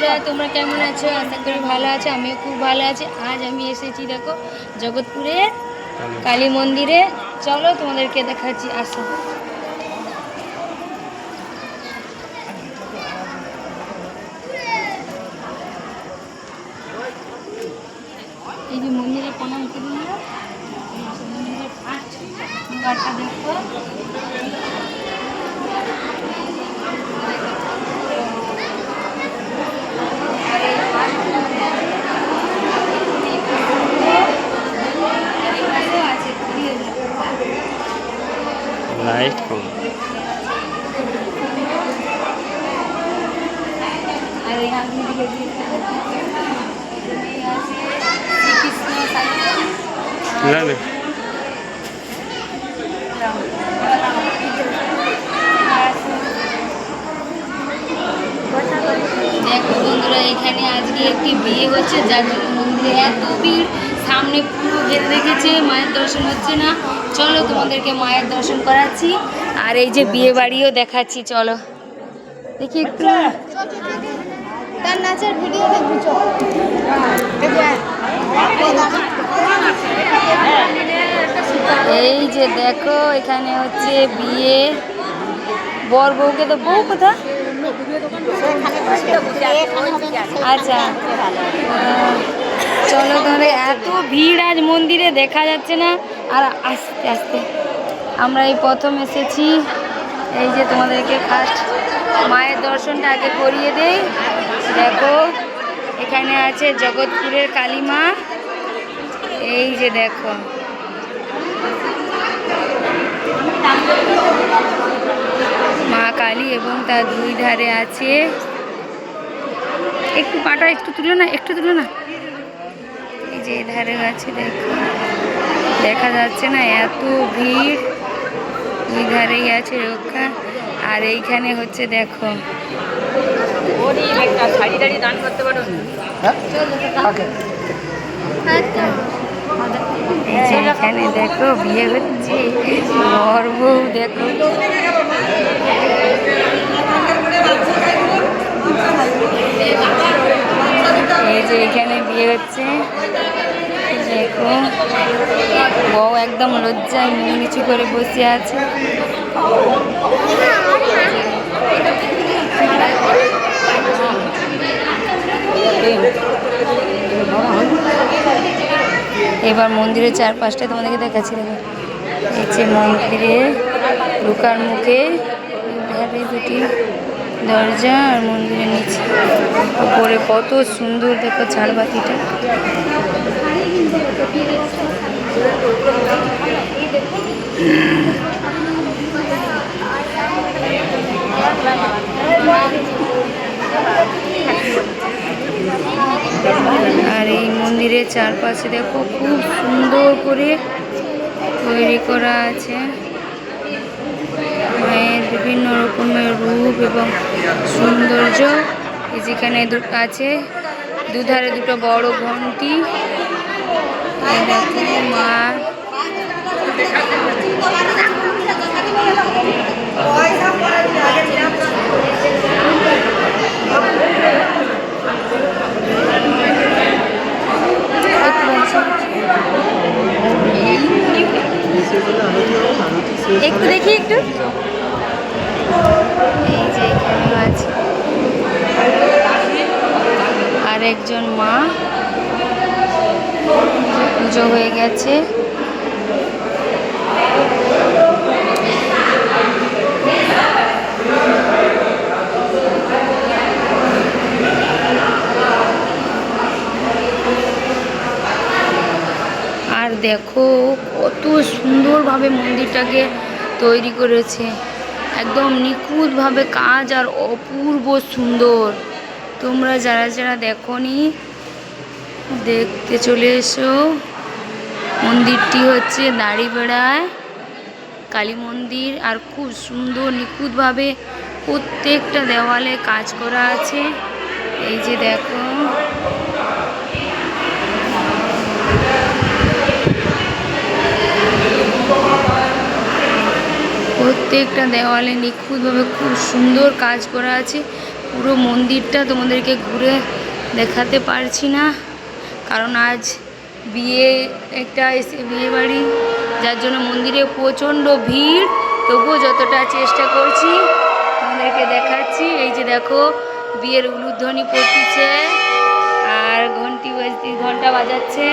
বন্ধুরা, তোমরা কেমন আছো? আশা করি ভালো আছো। আমিও খুব ভালো আছি। আজ আমি এসেছি দেখো জগৎপুরের কালী মন্দিরে। চলো তোমাদেরকে দেখাচ্ছি, আসো। এই যে মন্দিরে প্রণাম করি আমরা। মন্দিরের ঘাটটা দেখো। লাইট কম আর यहाँ না না দেখো বন্ধুরা, এখানে আজকে একটি বিয়ে হচ্ছে, যার জন্য মন্দিরে এত ভিড়। সামনে পুরো ঘিরে রেখেছে, মায়ের দর্শন হচ্ছে না। চলো তোমাদেরকে মায়ের দর্শন করাচ্ছি, আর এই যে বিয়ে বাড়িও দেখাচ্ছি। চলো দেখি একটু তার নাচের ভিডিও দেখবি। এই যে দেখো, এখানে হচ্ছে বিয়ে। বর বউকে তো বউ কোথা? আচ্ছা, চলো তাহলে। এত ভিড় আজ মন্দিরে, দেখা যাচ্ছে না। আর আস্তে আস্তে আমরা এই প্রথম এসেছি। এই যে তোমাদেরকে ফার্স্ট মায়ের দর্শনটা আগে করিয়ে দেই। দেখো, এখানে আছে জগৎপুরের কালী মা। এই যে দেখো, মা কালী এবং তার দুই ধারে আছে। একটু পাটা একটু তুলো না, একটু তুলো না। এই যে ধারে আছে, দেখো দেখা যাচ্ছে না, এত ভিড়। দুই ধারেই আছে রক্ষা। আর এইখানে হচ্ছে দেখো, এই যে এখানে দেখো বিয়ে হচ্ছে, বর বউ দেখো। এই যে এখানে বিয়ে হচ্ছে, দেখো বউ একদম লজ্জায় মুখ নিচু করে বসে আছে। এবার মন্দিরের চারপাশটা তোমাদেরকে দেখাচ্ছি। দেখো, এই যে মন্দিরে ঢোকার মুখে ধারে দুটি দরজা, আর মন্দিরের নিচে উপরে কত সুন্দর দেখো ঝাড়বাতিটা। আর এই মন্দিরের চারপাশে দেখো খুব সুন্দর করে তৈরি করা আছে। মায়ের বিভিন্ন রকমের রূপ এবং সৌন্দর্য। যেখানে আছে দুধারে দুটো বড় ঘন্টি। মা একটু দেখি একটু। এই যে এখানে আছে আর একজন মা, পুজো হয়ে গেছে। আর দেখো কত সুন্দরভাবে মন্দিরটাকে তৈরি করেছে, একদম নিখুঁতভাবে কাজ আর অপূর্ব সুন্দর। তোমরা যারা যারা দেখোনি, দেখতে চলে এসো। মন্দিরটি হচ্ছে দাঁড়িপাড়ায় কালী মন্দির, আর খুব সুন্দর নিখুঁতভাবে প্রত্যেকটা দেওয়ালে কাজ করা আছে। এই যে দেখো, প্রত্যেকটা দেওয়ালে নিখুঁতভাবে খুব সুন্দর কাজ করা আছে। পুরো মন্দিরটা তোমাদেরকে ঘুরে দেখাতে পারছি না, কারণ আজ বিয়ে বাড়ি, যার জন্য মন্দিরে প্রচণ্ড ভিড়। তবুও যতটা চেষ্টা করছি তোমাদেরকে দেখাচ্ছি। এই যে দেখো বিয়ের উলুধ্বনি পড়তিছে আর ঘন্টা বাজাচ্ছে।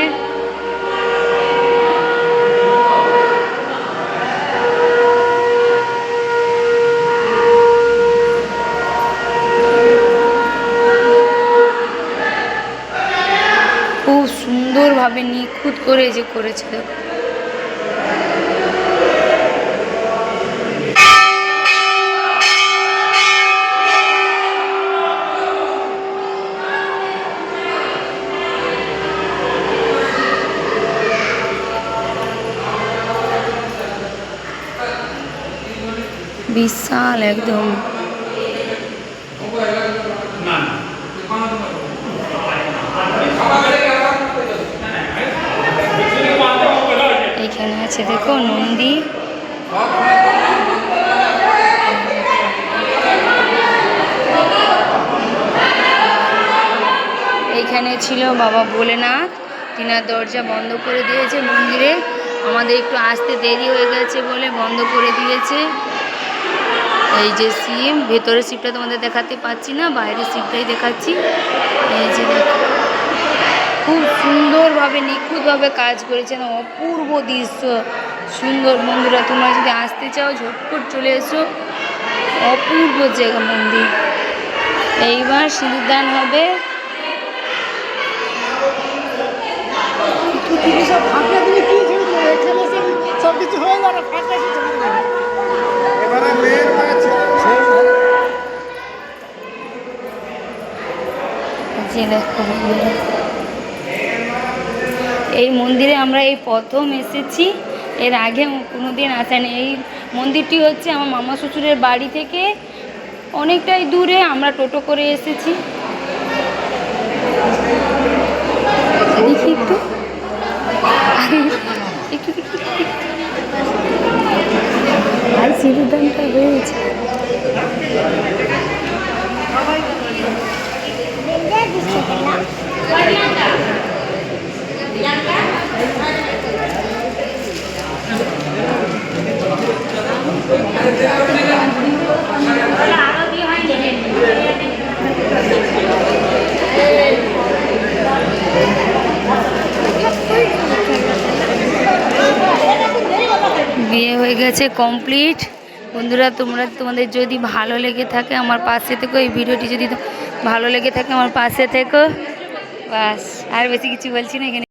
খুব সুন্দরভাবে নিখুঁত করে যে করেছে দেখো। বিশাল একদম। এইখানে আছে দেখো নন্দী। এইখানে ছিল বাবা ভোলেনাথ, তিনার দরজা বন্ধ করে দিয়েছে মন্দিরে। আমাদের একটু আসতে দেরি হয়ে গেছে বলে বন্ধ করে দিয়েছে। এই যে শিব, ভেতরের শিবটা তোমাদের দেখাতে পাচ্ছি না, বাইরের শিবটাই দেখাচ্ছি। এই যে দেখো খুব সুন্দরভাবে নিখুঁতভাবে কাজ করেছেন, অপূর্ব দৃশ্য, সুন্দর। বন্ধুরা তোমরা যদি আসতে চাও ঝটপট চলে এসো, অপূর্ব জায়গা মন্দির। এইবার সিঁদুরদান হবে। এই মন্দিরে আমরা এই প্রথম এসেছি, এর আগে কোনোদিন আসেনি। এই মন্দিরটি হচ্ছে আমার মামা শ্বশুরের বাড়ি থেকে অনেকটাই দূরে, আমরা টোটো করে এসেছি। দেখি একটু, ভাই সিঁদুরদানটা হয়েছে। বিয়ে হয়ে গেছে কমপ্লিট। বন্ধুরা তোমাদের যদি ভালো লেগে থাকে আমার পাশে থেকো, এই ভিডিওটি যদি ভালো লেগে থাকে আমার পাশে থেকো, বাস। আর বেশি কিছু বলছি না এখানে।